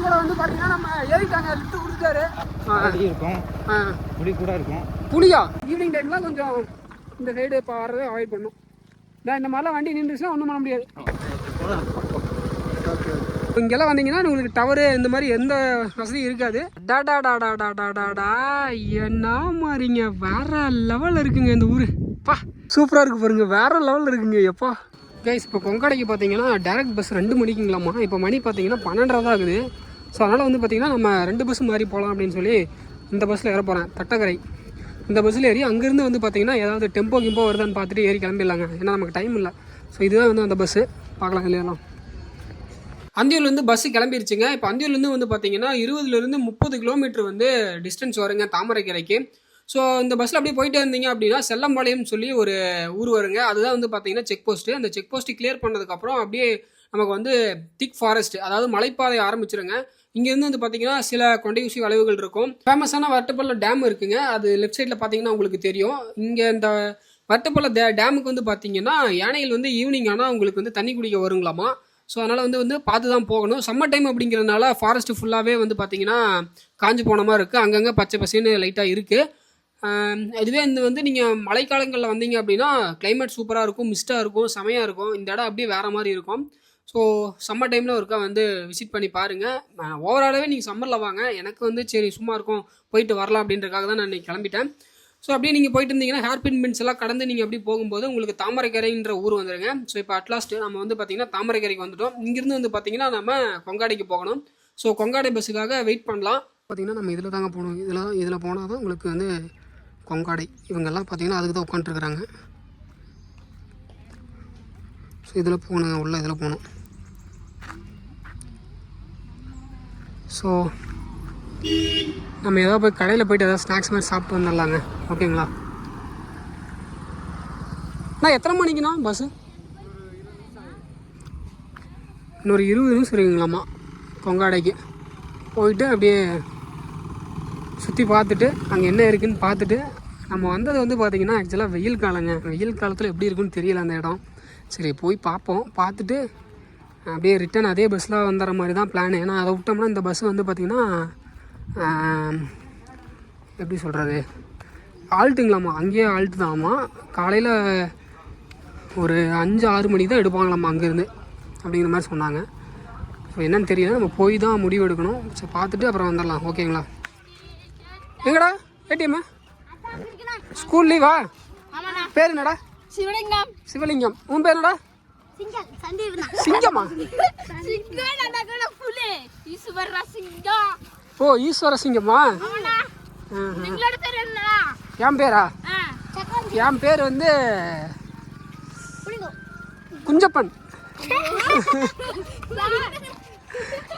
அண்ணன் கூட வந்து பார்த்தீங்கன்னா நம்ம ஏறிட்டாங்க லிஃப்ட் கொடுத்தாரு இருக்கும் புளி கூட இருக்கும். புளியா ஈவினிங் டைம்லாம் கொஞ்சம் இந்த சைடு இப்போ வர்றதை அவாய்ட் பண்ணும். இந்த மாதிரிலாம் வண்டி நின்றுச்சுன்னா ஒன்றும் பண்ண முடியாது. இங்கெல்லாம் வந்தீங்கன்னா உங்களுக்கு டவரு இந்த மாதிரி எந்த வசதியும் இருக்காது. டாடா என்ன மாதிரிங்க வேற லெவலில் இருக்குங்க இந்த ஊர். பா சூப்பராக இருக்குது பாருங்க, வேற லெவலில் இருக்குங்க எப்பா. கைஸ் இப்போ கொங்காடைக்கு பார்த்தீங்கன்னா டேரக்ட் பஸ் 2 மணிக்குங்களாம்மா. இப்போ மணி பார்த்தீங்கன்னா 12:30 தான் ஆகுது. ஸோ அதனால் வந்து பார்த்திங்கன்னா நம்ம 2 பஸ் மாதிரி போகலாம் அப்படின்னு சொல்லி இந்த பஸ்ஸில் ஏற போகிறேன். தட்டக்கரை இந்த பஸ்ஸில் ஏறி அங்கேருந்து வந்து பார்த்திங்கன்னா ஏதாவது டெம்போ கிம்போ வருதான்னு பார்த்துட்டு ஏறி கிளம்பிடலாங்க. ஏன்னா நமக்கு டைம் இல்லை. ஸோ இதுதான் வந்து அந்த பஸ்ஸு பார்க்கலாம் இல்லையெல்லாம். அந்தியூர்லேருந்து பஸ்ஸு கிளம்பிருச்சுங்க. இப்போ அந்தியூர்லேருந்து வந்து பார்த்திங்கன்னா 20 to 30 கிலோமீட்டர் வந்து டிஸ்டன்ஸ் வருங்க தாமரைக்கரைக்கு. ஸோ இந்த பஸ்ஸில் அப்படியே போயிட்டு இருந்தீங்க அப்படின்னா செல்லம்பாளையம் சொல்லி ஒரு ஊர் வருங்க. அதுதான் வந்து பார்த்தீங்கன்னா செக் போஸ்ட்டு. அந்த செக் போஸ்ட்டு கிளியர் பண்ணதுக்கப்புறம் அப்படியே நமக்கு வந்து திக் ஃபாரஸ்ட், அதாவது மலைப்பாதை ஆரம்பிச்சிருங்க. இங்கேருந்து வந்து பார்த்தீங்கன்னா சில கொண்டை ஊசி வளைவுகள் இருக்கும். ஃபேமஸான வட்டப்பள்ளம் டேம் இருக்குங்க. அது லெஃப்ட் சைடில் பார்த்தீங்கன்னா உங்களுக்கு தெரியும். இங்கே இந்த வட்டப்பள்ளம் டேமுக்கு வந்து பார்த்தீங்கன்னா யானைகள் வந்து ஈவினிங் ஆனால் உங்களுக்கு வந்து தண்ணி குடிக்க வருங்களாமா. ஸோ அதனால் வந்து பார்த்து தான் போகணும். சம்மர் டைம் அப்படிங்கிறதுனால ஃபாரஸ்ட்டு ஃபுல்லாகவே வந்து பார்த்தீங்கன்னா காஞ்சு போன மாதிரி இருக்குது. அங்கங்கே பச்சை பசேன்னு லைட்டாக இருக்குது. இதுவே இந்த வந்து நீங்கள் மழைக்காலங்களில் வந்தீங்க அப்படின்னா கிளைமேட் சூப்பராக இருக்கும், மிஸ்ட்டாக இருக்கும், செமையாக இருக்கும். இந்த இடம் அப்படியே வேறு மாதிரி இருக்கும். ஸோ சம்மர் டைமில் ஒருக்கா வந்து விசிட் பண்ணி பாருங்கள். ஓவராலாகவே நீங்கள் சம்மரில் வாங்க. எனக்கு வந்து சரி சும்மா இருக்கும் போயிட்டு வரலாம் அப்படின்றக்காக தான் நான் இன்றைக்கி கிளம்பிட்டேன். ஸோ அப்படியே நீங்கள் போயிட்டு இருந்தீங்கன்னா ஹேர்பின் பின்ஸ் எல்லாம் கடந்து நீங்கள் அப்படி போகும்போது உங்களுக்கு தாமரைக்கரைன்ற ஊர் வந்துடுங்க. ஸோ இப்போ அட்லாஸ்ட் நம்ம வந்து பார்த்திங்கன்னா தாமரைக்கரைக்கு வந்துட்டோம். இங்கேருந்து வந்து பார்த்திங்கன்னா நம்ம கொங்காடைக்கு போகணும். ஸோ கொங்காடை பஸ்ஸுக்காக வெயிட் பண்ணலாம். பார்த்திங்கன்னா நம்ம இதில் தாங்க போகணும். இதில் போனால் தான் உங்களுக்கு வந்து கொங்காடை. இவங்கெல்லாம் பார்த்திங்கன்னா அதுக்கு தான் உட்காந்துருக்குறாங்க. ஸோ இதில் போகணும், உள்ள இதில் போகணும். ஸோ நம்ம ஏதாவது போய் கடையில் போய்ட்டு ஏதாவது ஸ்நாக்ஸ் மாதிரி சாப்பிட்டு வந்துடலாங்க. ஓகேங்களா? நான் எத்தனை மணிக்குண்ணா பஸ்ஸு? இன்னொரு 20 நிமிஷம் இருக்குங்களாம்மா கொங்காடைக்கு. போயிட்டு அப்படியே சுற்றி பார்த்துட்டு அங்கே என்ன இருக்குதுன்னு பார்த்துட்டு நம்ம வந்தது வந்து பார்த்திங்கன்னா ஆக்சுவலாக வெயில் காலங்க. வெயில் காலத்தில் எப்படி இருக்குன்னு தெரியல அந்த இடம். சரி போய் பார்ப்போம். பார்த்துட்டு அப்படியே ரிட்டன் அதே பஸ்ஸில் வந்துடுற மாதிரி தான் பிளான். ஏன்னா அதை விட்டோம்னா இந்த பஸ்ஸு வந்து பார்த்திங்கன்னா எப்படி சொல்கிறது, ஆல்ட்டுங்களாம்மா. அங்கேயே ஆல்ட்டு தான்மா. காலையில் ஒரு 5-6 மணிக்கு தான் எடுப்பாங்களாம்மா அங்கேருந்து அப்படிங்கிற மாதிரி சொன்னாங்க. ஸோ என்னன்னு தெரியல, நம்ம போய் தான் முடிவு எடுக்கணும். சரி பார்த்துட்டு அப்புறம் வந்துடலாம். ஓகேங்களா? எங்கடா ஏடிஎம்? ஸ்கூல் லீவா? பேர் என்னடா? சிவலிங்கம். சிவலிங்கம். உன் பேர் என்னடா? சிங்கமா? ஓ ஈஸ்வர சிங்கமா? என் பேரா? என் பேர் வந்து குஞ்சப்பன்.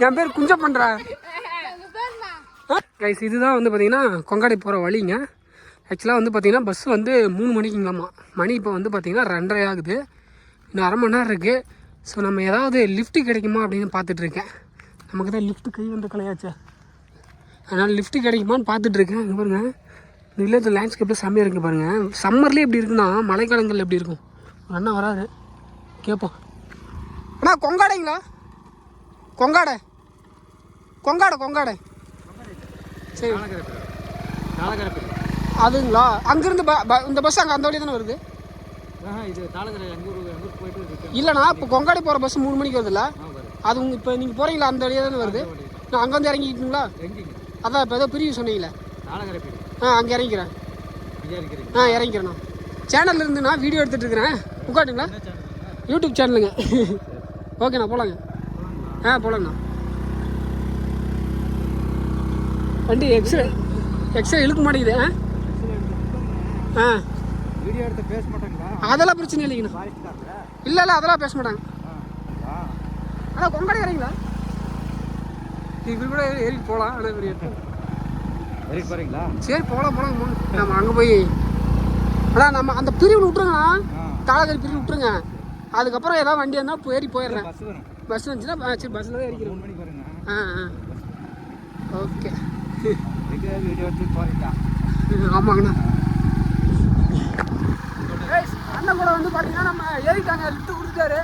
என் பேர் குஞ்சப்பன்றா. கைஸ் இதுதான் வந்து பார்த்திங்கன்னா கொங்காடை போகிற வழிங்க. ஆக்சுவலாக வந்து பார்த்திங்கன்னா பஸ் வந்து 3 மணிக்குங்களாம்மா. மணி இப்போ வந்து பார்த்திங்கன்னா 2:30 ஆகுது. இன்னும் அரை மணி நேரம் இருக்குது. ஸோ நம்ம ஏதாவது லிஃப்ட்டு கிடைக்குமா அப்படின்னு பார்த்துட்ருக்கேன். நமக்கு தான் லிஃப்ட்டு கை வந்து கலையாச்சு. அதனால் லிஃப்ட்டு கிடைக்குமான்னு பார்த்துட்ருக்கேன். இங்கே பாருங்கள், இந்த இல்லத்தில் லேண்ட்ஸ்கேப்பில் செம்மையாக இருக்குது பாருங்கள். சம்மர்லேயே எப்படி இருக்குன்னா மழைக்காலங்களில் எப்படி இருக்கும்? ஒரு அண்ணா வராது, கேட்போம். அண்ணா கொங்காடைங்களா? கொங்காடை கொங்காடை கொங்காடை சரி அதுங்களா? அங்கேருந்து இந்த பஸ் அங்கே அந்த வழி தானே வருது? இல்லைண்ணா இப்போ கொங்காடை போகிற பஸ் 3 மணிக்கு வருதுல்ல? அது உங்கள் இப்போ நீங்கள் போகிறீங்களா அந்த வழியாக தானே வருது? நான் அங்கே வந்து இறங்கிக்கிட்டுங்களா? அதான் இப்போ ஏதோ பிரிவு சொன்னீங்களே. அங்கே இறங்கிக்கிறேன். இறங்கிக்கிறேண்ணா. சேனலில் இருந்துண்ணா வீடியோ எடுத்துகிட்டு இருக்கிறேன். உட்காட்டுங்களா? யூடியூப் சேனலுங்க. ஓகேண்ணா போகலாங்க. போகலாங்கண்ணா. வண்டி எக்ஸ்ரே இழுக்க மாட்டேங்குது. வீடியோ எடுத்து பேச மாட்டாங்களா? அதெல்லாம் பிரச்சனை இல்லைங்கண்ணா. இல்லை அதெல்லாம் பேச மாட்டாங்க. ஆனால் கொங்காடை இறங்கிங்களா? இப்படி கூட ஏறிட்டு போகலாம். ஆனால் இப்படி ஏறிட்டு போகிறீங்களா? சரி போகலாம். நம்ம அங்கே போய் ஆனால் நம்ம அந்த பிரிவில் விட்டுருங்கண்ணா. தாளகரி பிரிவு விட்டுருங்க. அதுக்கப்புறம் ஏதாவது வண்டி இருந்தால் ஏறி போயிடுறேன். பஸ் வந்துச்சுன்னா சரி பஸ்ஸில் தான் ஏறிக்கிறேன். ஓகே. ஆமாங்கண்ணா. அண்ணன் கூட வந்து பார்த்தீங்கன்னா நம்ம ஏறிட்டாங்க, லிஃப்ட் கொடுத்தாரு.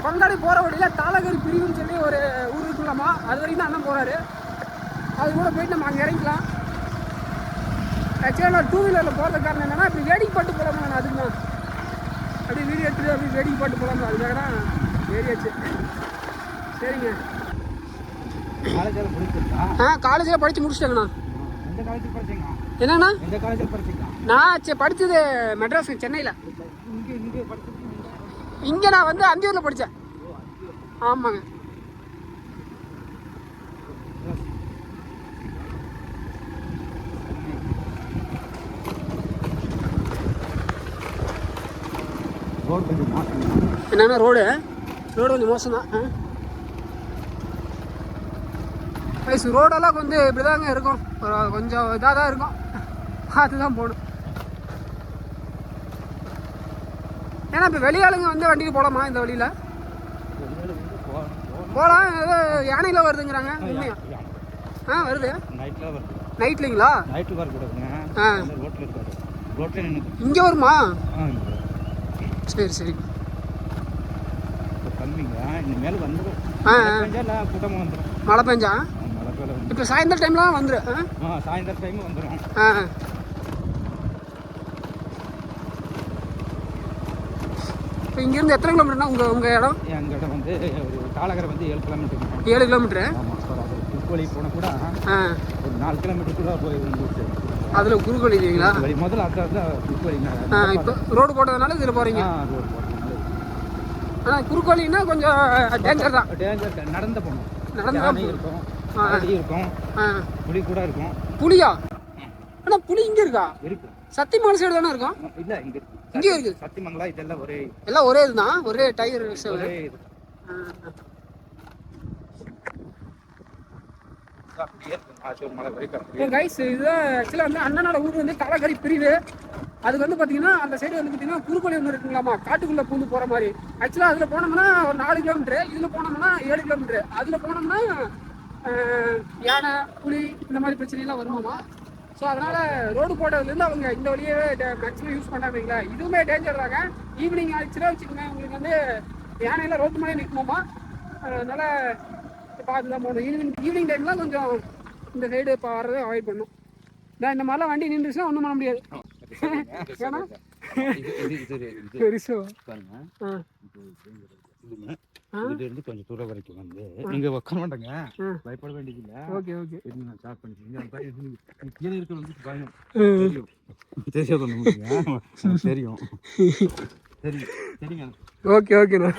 பங்காளி போகிற வழியில் தாளகரி பிரிவுன்னு சொல்லி ஒரு ஊர் இருக்குலாமா, அது வரைக்கும் தான் அண்ணன் போகிறாரு. அது கூட போயிட்டு நம்ம அங்கே இறங்கிக்கலாம். ஆக்சுவலாக நான் 2 வீலரில் போகிறதுக்கு காரணம் என்னென்னா இப்படி வேடிக்கை பாட்டு போகலாமா, நான் அதுக்கு தான் அப்படியே வீடியோ எடுத்துகிட்டு அப்படி வேடிக்கை பாட்டு போகலாமா, அதுக்காக தான் ஏறியாச்சு. சரிங்க. காலேஜில் படித்து முடிச்சிட்டேங்கண்ணா. என்னண்ணா? நான் படித்தது மெட்ராஸ் சென்னையில். இங்கே நான் வந்து அந்தியூரில் படித்தேன். ஆமாங்க. என்னன்னா ரோடு கொஞ்சம் மோசம் தான். ரோடெல்லாம் கொஞ்சம் இப்படி தாங்க இருக்கும், கொஞ்சம் இதாக தான் இருக்கும், அதுதான் போகணும். ஏன்னா இப்போ வெளியாளுங்க வந்து வண்டிக்கு போகலாமா இந்த வழியில்? போகலாம். ஏதோ யானையில் வருதுங்கிறாங்க, உண்மையா? வருது. நைட்லிங்களா? இங்கே வருமா? சரி சரி. மழை பெஞ்சா இப்போ சாயந்தரம் டைம்லாம் வந்துடும். சாயந்தரம் டைம் வந்துடும். இப்போ இங்கேருந்து எத்தனை கிலோமீட்டர்னா உங்கள் இடம்? எங்கள் இடம் வந்து காலகரை வந்து 7 கிலோமீட்டர். 7 கிலோமீட்டரு? குறுக்கோழி போனால் கூட ஒரு 4 கிலோமீட்டர் கூட போய் வந்துச்சு. அதில் குறுக்கோழி இல்லைங்களா? முதல்ல அதுதான் குறுக்கோழிங்க. இப்போ ரோடு போட்டதுனால இதில் போகிறீங்க. ரோடு போடுறதுனால. ஆனால் குறுக்கோழின்னா கொஞ்சம் டேஞ்சர் தான். டேஞ்சர். நடந்து போகணும். நடந்து இருக்கும், இருக்கும், புலி கூட இருக்கும். புலியா? ஆனால் புலி இங்கே இருக்கா? இருக்கு. சத்தியமங்கலம் சைடு தானே இருக்கும்? இல்லை, இங்கே இருக்கு. இங்கே இருக்குது. சத்தியமங்கலம் இதெல்லாம் ஒரே இதுதான், ஒரே டயர். கைஸ், இதுதான் ஆக்சுவலாக வந்து அண்ணனோட ஊர் வந்து தாளகரி பிரிவு. அதுக்கு வந்து பார்த்தீங்கன்னா அந்த சைடு வந்து பார்த்தீங்கன்னா குறுக்கோழி ஒன்று இருக்குங்களாமா, காட்டுக்குள்ளே பூந்து போகிற மாதிரி. ஆக்சுவலாக அதில் போனோம்னா ஒரு 4 கிலோமீட்டரு, இதில் போனோம்னா 7 கிலோமீட்டரு. அதில் போனோம்னா யானை, புலி இந்த மாதிரி பிரச்சனைலாம் வருமாமா. ஸோ அதனால் ரோடு போட்டதுலேருந்து அவங்க இந்த வழியே மேக்ஸிமம் யூஸ் பண்ணாதீங்களா. இதுவுமே டேஞ்சர் தாங்க. ஈவினிங் ஆச்சுன்னா வச்சுக்கோங்க, உங்களுக்கு வந்து யானையெல்லாம் ரோட்டு மேலே நிற்குமாமா. அதனால் பார்த்து தான் போகணும். ஈவினிங் டைம்லாம் கொஞ்சம் இந்த சைடு இப்போ வர்றதை அவாய்ட் பண்ணும். இந்த மாதிரிலாம் வண்டி நின்றுச்சுன்னா ஒன்றும் பண்ண முடியாது. ஏன்னா கொஞ்சம் தூரம் வரைக்கும் வந்து நீங்க உட்கார மாட்டாங்க, பயப்பட வேண்டியதில்லை. Okay okay. ஸ்டார்ட் பண்ணிட்டீங்க. கீழே இருக்க வந்து பயம் தெரியும். தெரியும். சரி சரிங்க. ஓகே ஓகேண்ணா.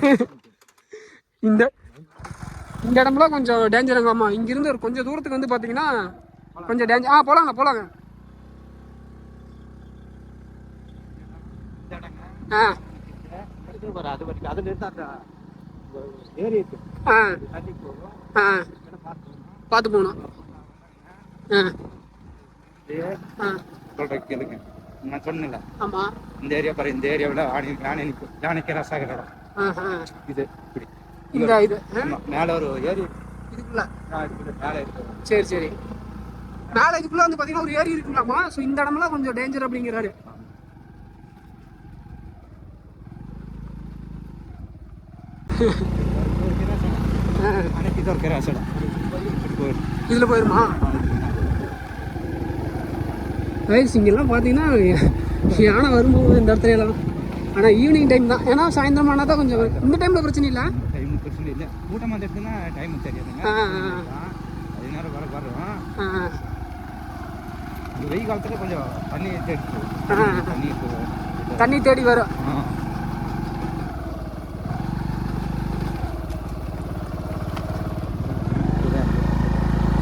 இந்த இடம்லாம் கொஞ்சம் டேஞ்சருங்கம்மா. இங்கிருந்து ஒரு கொஞ்சம் தூரத்துக்கு வந்து பார்த்தீங்கன்னா கொஞ்சம் டேஞ்சர். போலாங்க. பார்த்து போகணும். சொல்றேன் கேளுங்க. நான் சொன்னேன்ல, ஆமா, இந்த ஏரியா பாரு, இந்த ஏரியாவில் யானைக்கு ரசாக இடம் இது. இப்படி இது மேல ஒரு ஏரி இதுக்குள்ள மேல இருக்கு. சரி. மேல இதுக்குள்ள வந்து பாத்தீங்கன்னா ஒரு ஏரி இருக்குங்களாமா. ஸோ இந்த இடம்லாம் கொஞ்சம் டேஞ்சர் அப்படிங்கிறாரு. இதுல போயிருமா? இங்கெல்லாம் பார்த்தீங்கன்னா யானை வரும்போது இந்த இடத்துல எல்லாம். ஆனால் ஈவினிங் டைம் தான், ஏன்னா சாயந்தரம் ஆனால் தான் கொஞ்சம். இந்த டைமில் பிரச்சனை இல்லை. பிரச்சனை இல்லை. கூட்டமாக இருக்குன்னா டைம் தெரியாதுங்க. அது நேரம் வரும். வெயில் காலத்தில் கொஞ்சம் தண்ணி தேடி வரும்.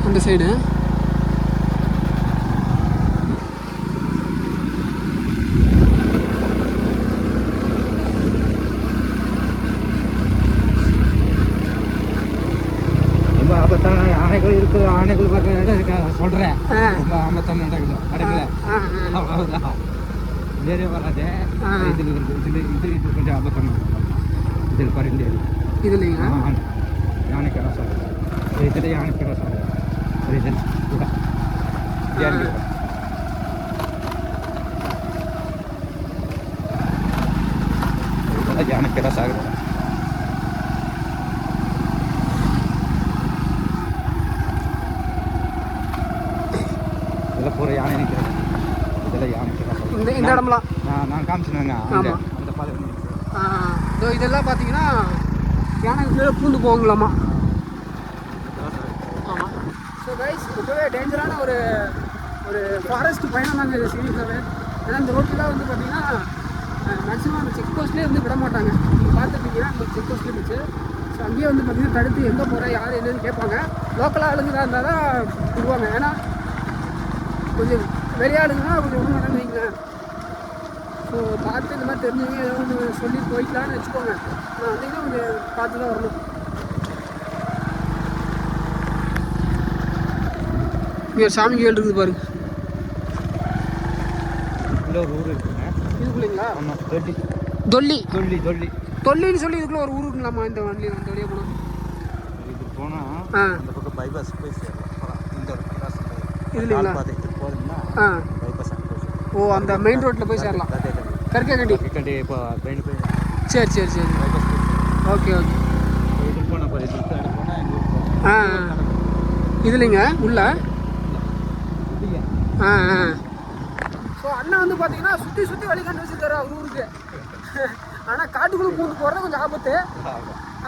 அந்த சைடு ஆபத்தான ஆணைகள் இருக்கு. ஆணைகள் சொல்றேன், ரொம்ப ஆபத்தான நடக்கல. அவ்வளவுதான். வேறே வராது. இது கொஞ்சம் ஆபத்தான. இதில் பாரு, இந்த இதுலைங்க யானைக்கு ரசம். இதில் யானைக்கு ரசம். யானைக்கு தான் சாகுது. இதெல்லாம் பூரா யானை நிற்கிறேன். இதெல்லாம் யானைக்கு தான் சாகுது. இந்த இடம்லாம் நான் காமிச்சினேங்க. அந்த பாதை இதெல்லாம் பார்த்தீங்கன்னா யானை கீழே பூந்து போகலாமா. ஆமாம். ஸோ கைஸ் ரொம்பவே டேஞ்சரான ஒரு ஃபாரஸ்ட் பயணம் தாங்க இது சீரியஸாகவே. ஏன்னா இந்த ரோட்டில் வந்து பார்த்தீங்கன்னா மேக்ஸிமம் அந்த செக் போஸ்ட்லேயே வந்து விட மாட்டாங்க. நீங்கள் பார்த்துருக்கீங்கன்னா அந்த செக் போஸ்ட்லேயே இருந்துச்சு. ஸோ அங்கேயே வந்து பார்த்தீங்கன்னா தடுத்து எங்கே போகிற யார் என்னன்னு கேட்பாங்க. லோக்கல் ஆளுங்களாக இருந்தால் தான் விடுவாங்க. ஏன்னா கொஞ்சம் வெளியாளுங்கன்னா கொஞ்சம் விட மாட்டாங்க வைங்களேன். ஸோ பார்த்து இந்த மாதிரி தெரிஞ்சவங்க ஏதோ ஒன்று சொல்லி போய்க்கலான்னு வச்சுக்கோங்க. நான் வந்தீங்கன்னா கொஞ்சம் பார்த்து தான் வரணும். இங்கே சாமி கோயில் இருக்குது பாருங்க. ஒரு ஊர் இருக்குங்க இதுக்குள்ளீங்களா? ஆமாம். தொல்லி தொல்லின்னு சொல்லி இதுக்குள்ள ஒரு ஊர் இருக்குங்களாம்மா. இந்த வண்டியில் வந்து வெளியே போனோம். இது போனால் அந்த பக்கம் பைபாஸ் போய் சேரலாம். இந்த ஒரு பைபாஸ் இதுலைங்களா? போதுன்னா பைபாஸ். ஓ, அந்த மெயின் ரோட்டில் போய் சேரலாம். கற்கண்டி இப்போ ட்ரெயின் போய். சரி பைபாஸ் ஓகே. இது போனால் போனால் இதுலைங்க உள்ள. ஸோ அண்ணா வந்து பார்த்தீங்கன்னா சுற்றி வழி கண்டு வச்சுருக்காரு அவர் ஊருக்கு. ஆனால் காட்டுக்குள்ளே பூந்து போகிறது கொஞ்சம் ஆபத்து.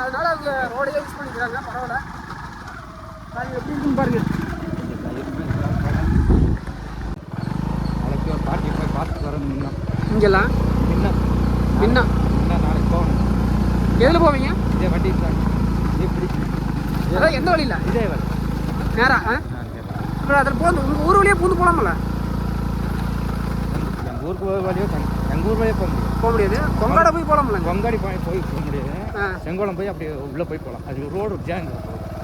அதனால் அவங்க ரோடையே யூஸ் பண்ணிக்கிறாங்க. பரவாயில்ல. அது எப்படி இருக்குன்னு பாருங்க. நாளைக்கு ஒரு பாட்டி போய் பார்த்துட்டு வரணும். இங்கெல்லாம் இன்னும் நாளைக்கு போகணும். எதில் போவீங்க? இதே வண்டி அதான் எந்த வழியில்? இதே வழி நேரா. அப்புறம் அதில் போந்து உங்கள் ஊர் வழியே பூந்து போகலாமல்ல? எங்கள் ஊருக்கு வழியோ எங்கள் ஊர் வழியே போக முடியாது. கொங்காடை போய் போகலாம்ல? கொங்காடி போக முடியாது. செங்கோலம் போய் அப்படியே உள்ளே போய் போகலாம். அது ரோடு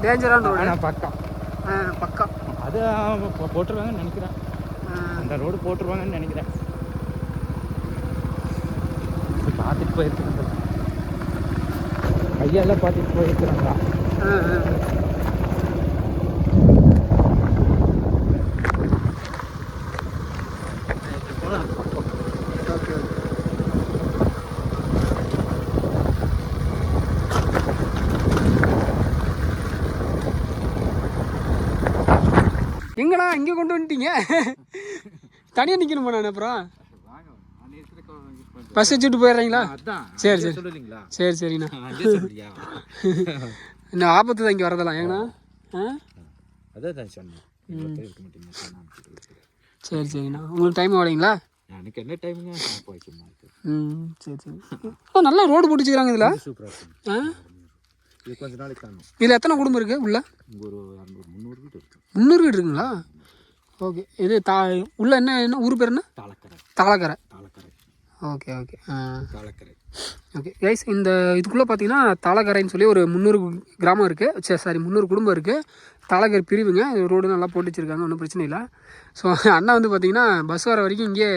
டேஞ்சரான ரோடு. ஆனால் பக்கம் அது போட்டுருவாங்கன்னு நினைக்கிறேன். அந்த ரோடு போட்டுருவாங்கன்னு நினைக்கிறேன். பார்த்துட்டு போயிருக்கிறாங்க. கையெல்லாம் பார்த்துட்டு போயிருக்கிறாங்களா? எங்கடா இங்கே கொண்டு வந்துட்டீங்க? தனியாக நிற்கணுமா? நான் அப்புறம் பஸ் வச்சுட்டு போயிடுறீங்களா? சரி சரிண்ணா. இன்னும் ஆபத்து தான் இங்கே வரதெல்லாம். ஏங்கண்ணா சரிண்ணா. உங்களுக்கு டைம் ஆகலைங்களா? எனக்கு என்ன டைமுங்க? சரி. நல்லா ரோடு போட்டுச்சுக்கிறாங்க இதில். சூப்பராக இது கொஞ்ச நாளைக்கு காணும். இதில் எத்தனை குடும்பம் இருக்குது உள்ள? ஒரு 200-300 வீடு இருக்குது. 300 வீடு இருக்குங்களா? ஓகே. இது உள்ள என்ன ஊர் பேர்? என்ன? Thalakkarai. Okay. Thalakkarai. Okay guys, இந்த இதுக்குள்ளே பார்த்தீங்கன்னா தாளக்கரைன்னு சொல்லி ஒரு 300 கிராமம் இருக்குது. 300 குடும்பம் இருக்குது. தாளக்கரை பிரிவுங்க. ரோடு நல்லா போட்டு வச்சுருக்காங்க. ஒன்றும் பிரச்சனை இல்லை. ஸோ அண்ணா வந்து பார்த்தீங்கன்னா பஸ் வர வரைக்கும் இங்கே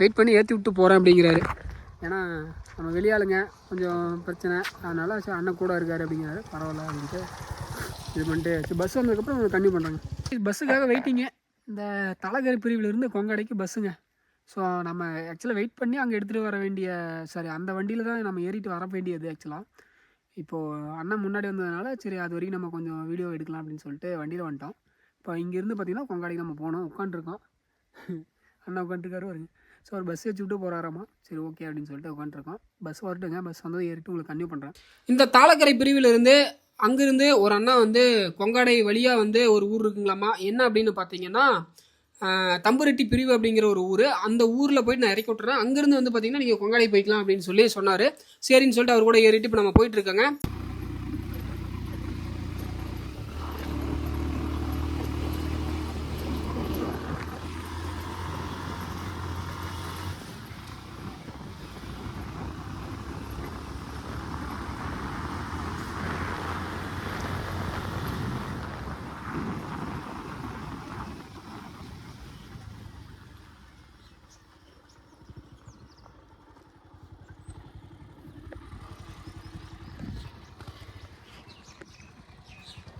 வெயிட் பண்ணி ஏற்றி விட்டு போகிறேன் அப்படிங்கிறாரு. ஏன்னா நம்ம வெளியாளுங்க கொஞ்சம் பிரச்சனை. அதனால் சரி அண்ணன் கூட இருக்கார் அப்படிங்கிறாரு. பரவாயில்ல அப்படின்ட்டு இது பண்ணிட்டு பஸ் வந்ததுக்கப்புறம் கண்டினியூ பண்ணுறாங்க. பஸ்ஸுக்காக வெயிட்டிங்க. இந்த தாளக்கரை பிரிவிலேருந்து கொங்காடைக்கு பஸ்ஸுங்க. ஸோ நம்ம ஆக்சுவலாக வெயிட் பண்ணி அங்கே எடுத்துகிட்டு வர வேண்டிய அந்த வண்டியில் தான் நம்ம ஏறிட்டு வர வேண்டியது. ஆக்சுவலாக இப்போது அண்ணன் முன்னாடி வந்ததுனால சரி அது வரைக்கும் நம்ம கொஞ்சம் வீடியோ எடுக்கலாம் அப்படின்னு சொல்லிட்டு வண்டியில் வந்துட்டோம். இப்போ இங்கேருந்து பார்த்திங்கன்னா கொங்காடைக்கு நம்ம போனோம். உட்காண்ட்ருக்கோம். அண்ணன் உட்காந்துருக்காரு வருங்க. ஸோ ஒரு பஸ் வச்சு விட்டு போகிறாராமா. சரி ஓகே அப்படின்னு சொல்லிட்டு உட்காந்துருக்கோம். பஸ் வரட்டுங்க. பஸ் வந்தது ஏறிட்டு உங்களுக்கு கன்டினியூ பண்ணுறேன். இந்த தாளக்கரை பிரிவிலிருந்து அங்கேருந்து ஒரு அண்ணா வந்து கொங்காடை வழியாக வந்து ஒரு ஊர் இருக்குங்களாமா. என்ன அப்படின்னு பார்த்தீங்கன்னா தம்புரெட்டி பிரிவு அப்படிங்கிற ஒரு ஊர். அந்த ஊரில் போயிட்டு நான் இறக்கி விட்டுறேன். அங்கேருந்து வந்து பார்த்தீங்கன்னா நீங்கள் கொங்காடை போய்க்கலாம் அப்படின்னு சொல்லி சொன்னார். சரின்னு சொல்லிட்டு அவர் கூட ஏறிட்டு இப்போ நம்ம போயிட்டுருக்கோங்க.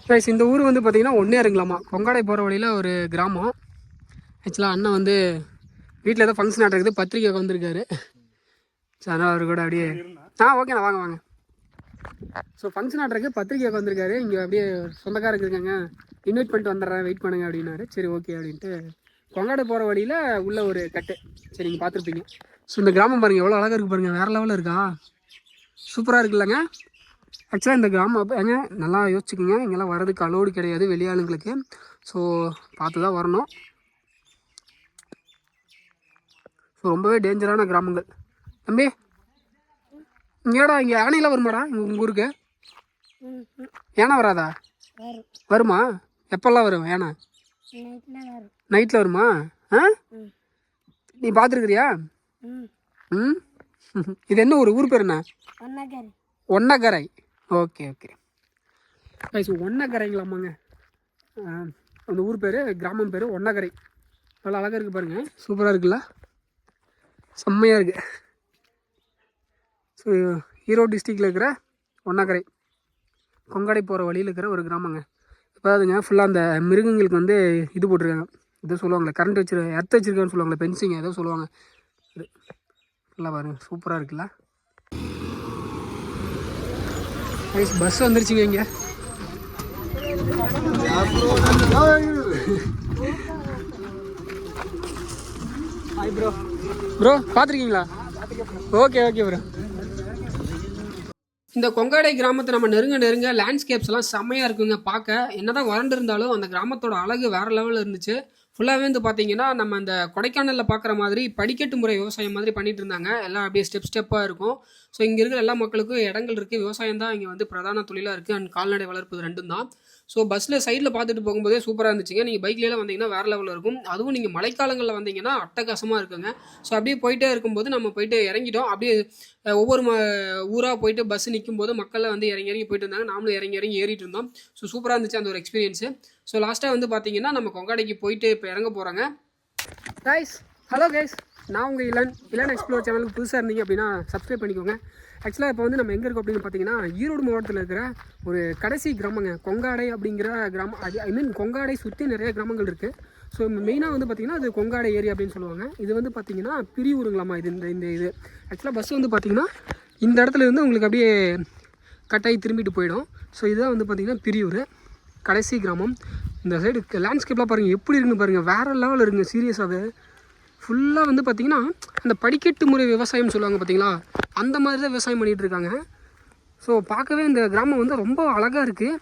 கைஸ், இந்த ஊர் வந்து பார்த்தீங்கன்னா ஒன்றே இருங்களாமா. கொங்காடை போகிற வழியில் ஒரு கிராமம். ஆக்சுவலாக அண்ணன் வந்து வீட்டில் ஏதோ ஃபங்க்ஷன் நடக்குது, பத்திரிக்கை வந்திருக்காரு. சரி அதனால் அவர் கூட அப்படியே ஓகேண்ணா வாங்க வாங்க. ஸோ ஃபங்க்ஷன் ஆர்டருக்கு பத்திரிக்கை வந்திருக்காரு. இங்கே அப்படியே சொந்தக்காரருக்கு இருக்காங்க, இன்வைட் பண்ணிட்டு வந்துடுறேன், வெயிட் பண்ணுங்க அப்படின்னாரு. சரி ஓகே அப்படின்ட்டு கொங்காடு போகிற வழியில் உள்ள ஒரு கட்டு. சரி நீங்கள் பார்த்துருப்பீங்க. ஸோ இந்த கிராமம் பாருங்கள் எவ்வளோ அழகாக இருக்குது பாருங்கள், வேறு லெவலில் இருக்கா, சூப்பராக இருக்குல்லங்க. ஆக்சுவலாக இந்த கிராமம் ஏங்க நல்லா யோசிச்சுக்கோங்க, இங்கெல்லாம் வர்றதுக்கு அலோடு கிடையாது வெளியாளுங்களுக்கு. ஸோ பார்த்து தான் வரணும். ஸோ ரொம்பவே டேஞ்சரான கிராமங்கள். தம்பி இங்கேடா, இங்கே யானையெல்லாம் வருமாடா உங்கள் ஊருக்கு? யானை வராதா? வருமா? எப்பெல்லாம் வரும் யானை? நைட்டில் வருமா? நீ பார்த்துருக்குறியா? ம் இது என்ன ஊர் பேர் என்ன? ஒன்னகரை. Okay okay. ஒன்னகரைங்களாமாங்க அந்த ஊர் பேர், கிராமம் பேர் ஒன்னகரை. நல்லா அழகாக இருக்குது பாருங்கள், சூப்பராக இருக்குல்ல, செம்மையாக இருக்குது. ஸோ ஈரோடு டிஸ்ட்ரிக்டில் இருக்கிற ஒன்னகரை, கொங்காடை போகிற வழியில் இருக்கிற ஒரு கிராமங்க. இப்போ அதுங்க ஃபுல்லாக அந்த மிருகங்களுக்கு வந்து இது போட்டிருக்காங்க, ஏதோ சொல்லுவாங்களே கரண்ட் எர்த் வச்சுருக்கான்னு சொல்லுவாங்களே, பென்சிங் ஏதோ சொல்லுவாங்க. இது ஃபுல்லாக பாருங்கள் சூப்பராக இருக்குல்ல. பஸ் வந்துருச்சுங்க இங்கே. Hi bro. ப்ரோ பார்த்துருக்கீங்களா? Okay okay bro. இந்த கொங்காடை கிராமத்தை நம்ம நெருங்க லேண்ட்ஸ்கேப்ஸ்லாம் செம்மையாக இருக்குங்க பார்க்க. என்னதான் வறண்டு இருந்தாலும் அந்த கிராமத்தோட அழகு வேறு லெவலில் இருந்துச்சு. ஃபுல்லாகவே வந்து பார்த்தீங்கன்னா நம்ம அந்த கொடைக்கானலில் பார்க்குற மாதிரி படிக்கட்டு முறை விவசாயம் மாதிரி பண்ணிட்டு இருந்தாங்க. எல்லாம் அப்படியே ஸ்டெப்பாக இருக்கும். ஸோ இங்கே இருக்கிற எல்லா மக்களுக்கும் இடங்கள் இருக்குது, விவசாயம் தான் இங்கே வந்து பிரதான தொழிலாக இருக்குது, அண்ட் கால்நடை வளர்ப்பு ரெண்டும் தான். ஸோ பஸ்ஸில் சைடில் பார்த்துட்டு போகும்போதே சூப்பராக இருந்துச்சுங்க. நீங்கள் பைக்லாம் வந்தீங்கன்னா வேறு லெவலில் இருக்கும். அதுவும் நீங்கள் மழைக்காலங்களில் வந்தீங்கன்னா அட்டகாசமாக இருக்குங்க. ஸோ அப்படியே போயிட்டே இருக்கும்போது நம்ம போயிட்டு இறங்கிட்டோம். அப்படியே ஒவ்வொரு ஊராக போயிட்டு பஸ் நிற்கும் போது மக்கள்லாம் வந்து இறங்கி போயிட்டு இருந்தாங்க. நாமளும் இறங்கி ஏறிட்டு இருந்தோம். ஸோ சூப்பராக இருந்துச்சு அந்த ஒரு எக்ஸ்பீரியன்ஸு. ஸோ லாஸ்ட்டாக வந்து பார்த்தீங்கன்னா நம்ம கொங்காடைக்கு போயிட்டு இப்போ இறங்க போகிறாங்க. கைஸ், ஹலோ கைஸ், நான் உங்கள் இளன் எக்ஸ்ப்ளோர் சேனலுக்கு புதுசாக இருந்தீங்க அப்படின்னா சப்ஸ்கிரைப் பண்ணிக்கோங்க. ஆக்சுவலாக இப்போ வந்து நம்ம எங்கே இருக்கோம் அப்படின்னு பார்த்தீங்கன்னா ஈரோடு மாவட்டத்தில் இருக்கிற ஒரு கடைசி கிராமங்க, கொங்காடை அப்படிங்கிற கிராமம். கொங்காடை சுற்றி நிறைய கிராமங்கள் இருக்குது. ஸோ மெயினாக வந்து பார்த்திங்கன்னா அது கொங்காடை ஏரியா அப்படின்னு சொல்லுவாங்க. இது வந்து பார்த்திங்கன்னா பிரிவுருங்களாமா. இது ஆக்சுவலாக பஸ் வந்து பார்த்திங்கன்னா இந்த இடத்துல இருந்து உங்களுக்கு அப்படியே கட்டாயி திரும்பிட்டு போயிடும். ஸோ இதுதான் வந்து பார்த்திங்கன்னா பிரியூர் கடைசி கிராமம். இந்த சைடு லேண்ட்ஸ்கேப்லாம் பாருங்கள் எப்படி இருக்குன்னு பாருங்கள், வேறு லெவலில் இருக்குங்க சீரியஸாகவே. ஃபுல்லாக வந்து பார்த்திங்கன்னா அந்த படிக்கட்டு முறை விவசாயம்னு சொல்லுவாங்க பார்த்தீங்களா, அந்த மாதிரி தான் விவசாயம் பண்ணிகிட்டு இருக்காங்க. ஸோ பார்க்கவே இந்த கிராமம் வந்து ரொம்ப அழகாக இருக்குது.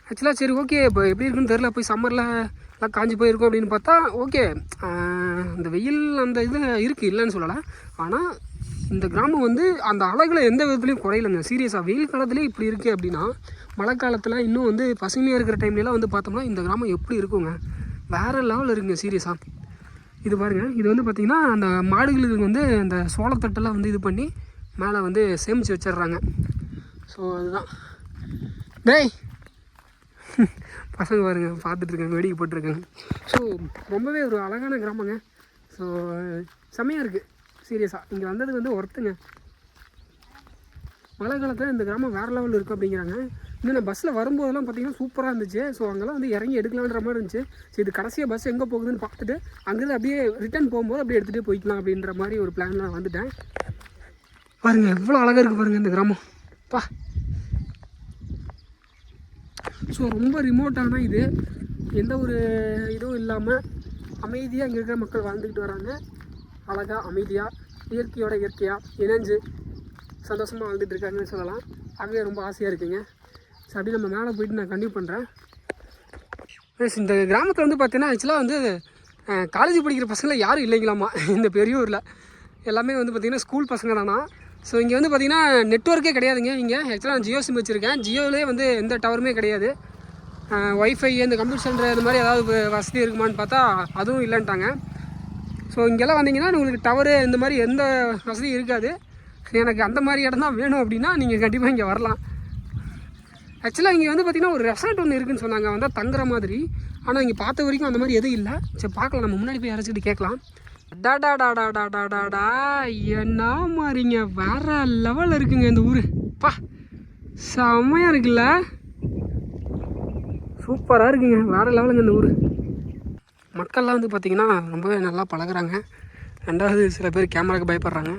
ஆக்சுவலாக சரி ஓகே, இப்போ எப்படி இருக்குன்னு தெரில, போய் சம்மரில் எல்லாம் காஞ்சி போயிருக்கும் அப்படின்னு பார்த்தா ஓகே, இந்த வெயில் அந்த இது இருக்குது, இல்லைன்னு சொல்லலை. ஆனால் இந்த கிராமம் வந்து அந்த அழகில் எந்த விதத்துலையும் குறையிலங்க சீரியஸாக. வெயில் காலத்துலேயே இப்படி இருக்குது அப்படின்னா மழை காலத்தில் இன்னும் வந்து பசுமையாக இருக்கிற டைம்லலாம் வந்து பார்த்தோம்னா இந்த கிராமம் எப்படி இருக்குங்க, வேறு லெவலில் இருக்குங்க சீரியஸாக. இது பாருங்கள், இது வந்து பார்த்திங்கன்னா அந்த மாடுகளுக்கு வந்து அந்த சோளத்தட்டெல்லாம் வந்து இது பண்ணி மேலே வந்து சேமித்து வச்சிடுறாங்க. ஸோ அதுதான். டேய் பசங்க பாருங்க பார்த்துட்ருக்காங்க, வேடிக்கை போட்டிருக்காங்க. ஸோ ரொம்பவே ஒரு அழகான கிராமங்க. ஸோ செம்மையாக இருக்குது சீரியஸாக. இங்கே வந்தது வந்து ஒருத்தங்க மழை காலத்தில் இந்த கிராமம் வேறு லெவலில் இருக்குது அப்படிங்கிறாங்க. இன்னும் நான் பஸ்ஸில் வரும்போதெல்லாம் பார்த்திங்கன்னா சூப்பராக இருந்துச்சு. ஸோ அங்கெல்லாம் வந்து இறங்கி எடுக்கலான்ற மாதிரி இருந்துச்சு. ஸோ இது கடைசியாக பஸ் எங்கே போகுதுன்னு பார்த்துட்டு அங்கேருந்து அப்படியே ரிட்டர்ன் போகும்போது அப்படியே எடுத்துகிட்டு போய்க்கலாம் அப்படின்ற மாதிரி ஒரு பிளானில் வந்துட்டேன். பாருங்கள் எவ்வளோ அழகாக இருக்குது பாருங்கள் இந்த கிராமம் பா. ஸோ ரொம்ப ரிமோட்டான இது, எந்த ஒரு இதுவும் இல்லாமல் அமைதியாக இங்கே இருக்கிற மக்கள் வாழ்ந்துக்கிட்டு வராங்க. அழகாக அமைதியாக இயற்கையாக இணைஞ்சு சந்தோஷமாக வாழ்ந்துட்டு இருக்காங்கன்னு சொல்லலாம். ஆகவே ரொம்ப ஆசையாக இருக்குங்க. ஸோ அப்படி நம்ம மேலே போயிட்டு நான் கண்டினியூ பண்ணுறேன். இந்த கிராமத்தில் வந்து பார்த்தீங்கன்னா ஆக்சுவலாக வந்து காலேஜ் படிக்கிற பசங்களாம் யாரும் இல்லைங்களாமா இந்த பெரியூரில். எல்லாமே வந்து பார்த்திங்கன்னா ஸ்கூல் பசங்க தானா. ஸோ இங்கே வந்து பார்த்திங்கன்னா நெட்ஒர்க்கே கிடையாதுங்க. இங்கே ஆக்சுவலாக நான் ஜியோ சிம் வச்சுருக்கேன். ஜியோவிலே வந்து எந்த டவருமே கிடையாது. ஒய்ஃபை இந்த கம்ப்யூட்டர் சென்டர் இந்த மாதிரி ஏதாவது வசதி இருக்குமான்னு பார்த்தா அதுவும் இல்லைன்ட்டாங்க. ஸோ இங்கெல்லாம் வந்தீங்கன்னா உங்களுக்கு டவரு இந்த மாதிரி எந்த வசதியும் இருக்காது. எனக்கு அந்த மாதிரி இடம் தான் வேணும் அப்படின்னா நீங்கள் கண்டிப்பாக இங்கே வரலாம். ஆக்சுவலாக இங்கே வந்து பார்த்திங்கன்னா ஒரு ரெசார்ட் ஒன்று இருக்குதுன்னு சொன்னாங்க, வந்தால் தங்குற மாதிரி. ஆனால் இங்கே பார்த்த வரைக்கும் அந்த மாதிரி எதுவும் இல்லை. சரி பார்க்கலாம், நம்ம முன்னாடி போய் யாராச்சும் கேட்கலாம். டாடாடாடாடாடாடா என்ன மாதிரிங்க, வேறு லெவலில் இருக்குங்க இந்த ஊர் பா. செம்மையாக இருக்குல்ல, சூப்பராக இருக்குங்க, வேறு லெவலுங்க இந்த ஊர். மக்கள்லாம் வந்து பார்த்திங்கன்னா ரொம்பவே நல்லா பழகுறாங்க. ரெண்டாவது சில பேர் கேமராவுக்கு பயப்படுறாங்க.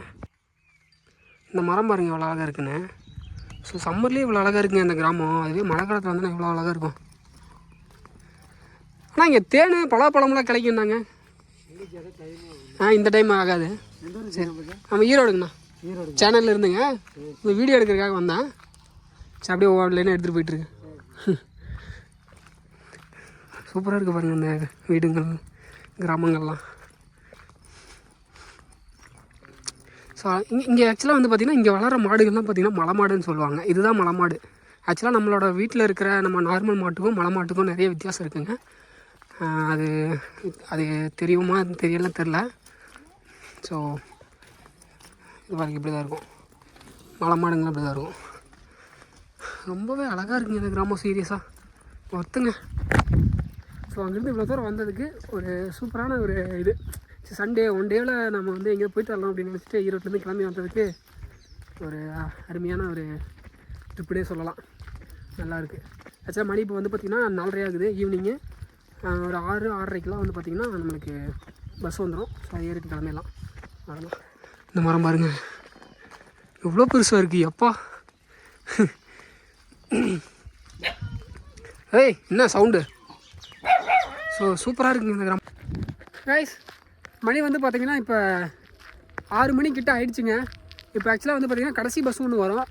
இந்த மரம் பாருங்கள் இவ்வளோ அழகாக இருக்குன்னு. ஸோ சம்மர்லேயே இவ்வளோ அழகாக இருக்குங்க இந்த கிராமம். அதுவே மழை காலத்தில் வந்து இவ்வளோ அழகாக இருக்கும். ஆனால் இங்கே தேன் பலாப்பழம்லாம் கிடைக்குன்னாங்க. இந்த டைம் ஆகாது. சரி நம்ம ஈரோடுங்கண்ணா. சேனலில் இருந்துங்க இந்த வீடியோ எடுக்கிறதுக்காக வந்தேன். சரி அப்படியே ஆன்லைனாக எடுத்துகிட்டு போயிட்டுருக்கு. சூப்பராக இருக்குது பாருங்கள் இந்த வீடுங்கள் கிராமங்கள்லாம். ஸோ இங்கே ஆக்சுவலாக வந்து பார்த்திங்கன்னா இங்கே வளர மாடுகள்லாம் பார்த்திங்கன்னா மலை மாடுன்னு சொல்லுவாங்க. இதுதான் மலை மாடு. ஆக்சுவலாக நம்மளோட வீட்டில் இருக்கிற நம்ம நார்மல் மாட்டுக்கும் மலை மாட்டுக்கும் நிறைய வித்தியாசம் இருக்குங்க. அது அது தெரியுமா தெரியலாம் தெரில. ஸோ இது பாருங்க இப்படி தான் இருக்கும். மலை மாடுங்களாம் இப்படி தான் இருக்கும். ரொம்பவே அழகாக இருக்குங்க இந்த கிராமம். சீரியஸாக ஒருத்துங்க. ஸோ அங்கேருந்து இவ்வளோ தூரம் வந்ததுக்கு ஒரு சூப்பரான ஒரு இது. சண்டே ஒன் டேவில் நம்ம வந்து எங்கேயோ போயிட்டு வரலாம் அப்படின்னு நினச்சிட்டு ஈரோட்லேருந்து கிளம்பி வந்ததுக்கு ஒரு அருமையான ஒரு ட்ரிப்புனே சொல்லலாம். நல்லாயிருக்கு. ஆக்சுவலாக மணி இப்போ வந்து பார்த்திங்கன்னா 4:30 ஆகுது ஈவினிங்கு. ஒரு 6:30க்கெலாம் வந்து பார்த்திங்கன்னா நம்மளுக்கு பஸ் வந்துடும். ஸோ ஏறிட்டு கிளம்பிடலாம். அவ்வளோதான். இந்த மரம் பாருங்கள் எவ்வளோ பெருசாக இருக்குது. எப்பா ஏய் என்ன சவுண்டு. ஸோ சூப்பராக இருக்குங்க இந்த கிராமம். கைஸ் மணி வந்து பார்த்திங்கன்னா இப்போ 6 மணிக்கிட்ட ஆயிடுச்சுங்க. இப்போ ஆக்சுவலாக வந்து பார்த்திங்கன்னா கடைசி பஸ் ஒன்று வரும்.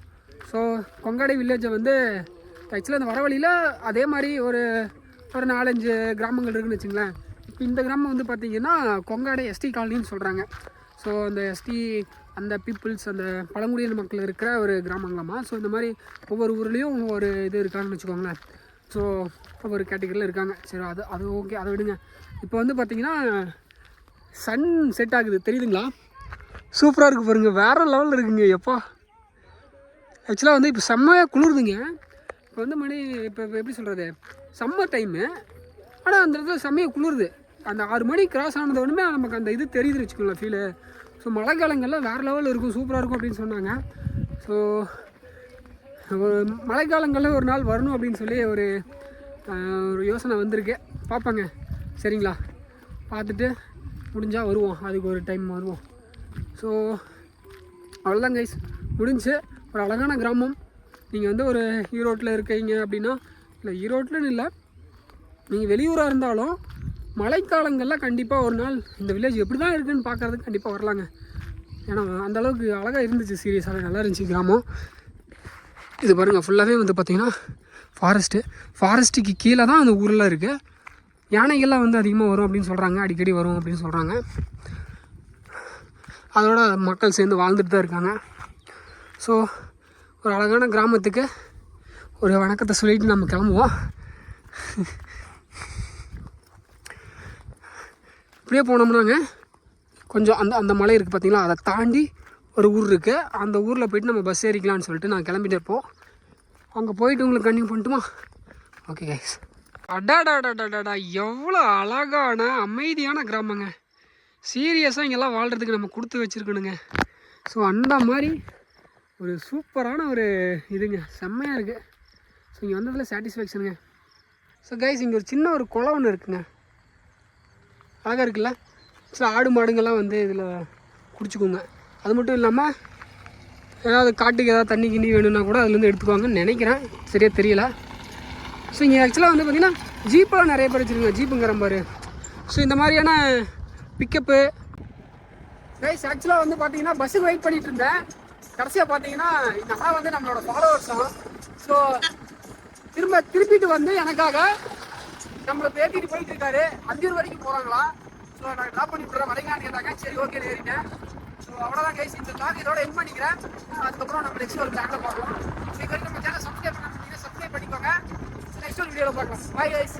ஸோ கொங்காடை வில்லேஜை வந்து ஆக்சுவலாக அந்த வர வழியில் அதே மாதிரி ஒரு 4-5 கிராமங்கள் இருக்குதுன்னு வச்சுங்களேன். இப்போ இந்த கிராமம் வந்து பார்த்திங்கன்னா கொங்காடை எஸ்டி காலனின்னு சொல்கிறாங்க. ஸோ அந்த எஸ்டி அந்த பீப்புள்ஸ் அந்த பழங்குடியின மக்கள் இருக்கிற ஒரு கிராமங்களாமா. ஸோ இந்த மாதிரி ஒவ்வொரு ஊர்லேயும் ஒவ்வொரு இது இருக்காங்கன்னு வச்சுக்கோங்களேன். ஸோ ஒவ்வொரு கேட்டகரியில் இருக்காங்க. சரி அது ஓகே, அதை விடுங்க. இப்போ வந்து பார்த்திங்கன்னா சன் செட் ஆகுது தெரியுதுங்களா. சூப்பராக இருக்குது பாருங்கள். வேறு லெவலில் இருக்குங்க. எப்பா ஆக்சுவலாக வந்து இப்போ செம்மையாக குளிருதுங்க. இப்போ வந்து மணி இப்போ எப்படி சொல்கிறது சம்மர் டைமு. ஆனால் அந்த இடத்துல செம்மையாக குளிருது. அந்த 6 மணி கிராஸ் ஆனது ஒன்றுமே நமக்கு அந்த இது தெரியுதுன்னு வச்சுக்கோங்களேன் ஃபீலு. ஸோ மழை காலங்களில் வேறு லெவலில் இருக்கும், சூப்பராக இருக்கும் அப்படின்னு சொன்னாங்க. ஸோ மழைக்காலங்களில் ஒரு நாள் வரணும் அப்படின்னு சொல்லி ஒரு யோசனை வந்திருக்கு. பார்ப்பாங்க சரிங்களா. பார்த்துட்டு முடிஞ்சால் வருவோம். அதுக்கு ஒரு டைம் வருவோம். ஸோ அவ்வளோதான் கைஸ், முடிஞ்சு. ஒரு அழகான கிராமம். நீங்கள் வந்து ஒரு ஈரோட்டில் இருக்கீங்க அப்படின்னா, இல்லை ஈரோட்டில்னு இல்லை, நீங்கள் வெளியூராக இருந்தாலும் மழைக்காலங்களில் கண்டிப்பாக ஒரு நாள் இந்த வில்லேஜ் எப்படி தான் இருக்குதுன்னு பார்க்குறதுக்கு கண்டிப்பாக வரலாங்க. ஏன்னா அந்தளவுக்கு அழகாக இருந்துச்சு. சீரியஸாகவே நல்லா இருந்துச்சு கிராமம். இது பாருங்கள் ஃபுல்லாகவே வந்து பார்த்திங்கன்னா ஃபாரஸ்ட்டுக்கு கீழே தான் அந்த ஊரில் இருக்குது. யானைகள்லாம் வந்து அதிகமாக வரும் அப்படின்னு சொல்கிறாங்க, அடிக்கடி வரும் அப்படின்னு சொல்கிறாங்க. அதோட மக்கள் சேர்ந்து வாழ்ந்துட்டு தான் இருக்காங்க. ஸோ ஒரு அழகான கிராமத்துக்கு ஒரு வணக்கத்தை சொல்லிட்டு நம்ம கிளம்புவோம். இப்படியே போனோம்னாங்க கொஞ்சம் அந்த மலை இருக்குது பார்த்திங்களா, அதை தாண்டி ஒரு ஊர் இருக்குது. அந்த ஊரில் போய்ட்டு நம்ம பஸ் ஏறிக்கலான்னு சொல்லிட்டு நான் கிளம்பிட்டு இருப்போம். அங்கே போயிட்டு உங்களுக்கு கண்டினியூ பண்ணட்டுமா? Okay guys. அடாடாடாடாடா எவ்வளோ அழகான அமைதியான கிராமங்க. சீரியஸாக இங்கெல்லாம் வாழ்கிறதுக்கு நம்ம கொடுத்து வச்சுருக்கணுங்க. ஸோ அந்த மாதிரி ஒரு சூப்பரான ஒரு இதுங்க, செம்மையாக இருக்குது. ஸோ இங்கே வந்ததில் சாட்டிஸ்ஃபேக்ஷனுங்க. ஸோ கைஸ் இங்கே ஒரு சின்ன ஒரு குளம் ஒன்று இருக்குங்க, அழகாக இருக்குல்ல. ஸோ ஆடு மாடுங்கள்லாம் வந்து இதில் குடிச்சுக்கோங்க. அது மட்டும் இல்லாமல் ஏதாவது காட்டுக்கு ஏதாவது தண்ணி கிண்ணி வேணும்னா கூட அதுலேருந்து எடுத்துக்குவாங்கன்னு நினைக்கிறேன், சரியாக தெரியல. ஸோ இங்கே ஆக்சுவலாக வந்து பார்த்திங்கன்னா ஜீப்பெலாம் நிறைய பேர் வச்சுருங்க, ஜீப்புங்கிற பாரு. ஸோ இந்த மாதிரியான பிக்கப்பு கைஸ். ஆக்சுவலாக வந்து பார்த்தீங்கன்னா பஸ்ஸுக்கு வெயிட் பண்ணிகிட்டு இருந்தேன். கடைசியாக பார்த்தீங்கன்னா இந்த அண்ணா வந்து நம்மளோட ஃபாலோவர்ஸ் தான். ஸோ திருப்பிட்டு வந்து எனக்காக நம்மளை பேத்திட்டு போயிட்டு இருக்காரு. அஞ்சூர் வரைக்கும் போகிறாங்களா. ஸோ நான் ட்ராப் பண்ணி விட்றேன் வரைக்கும் கேட்டாங்க. சரி ஓகே ஏறிட்டேன். ஸோ அவ்வளோதான் கைஸ், இந்த டாக் இதோட எண்ட் பண்ணிக்கிறேன். அதுக்கப்புறம் நம்ம நெக்ஸ்ட் ஒரு சேனலை பார்க்கலாம். இது வரைக்கும் நம்ம சேனல் சப்ஸ்கிரைப் பண்ணிக்கோங்க. நெக்ஸ்ட் ஒரு வீடியோவில் பார்க்கலாம். Bye guys.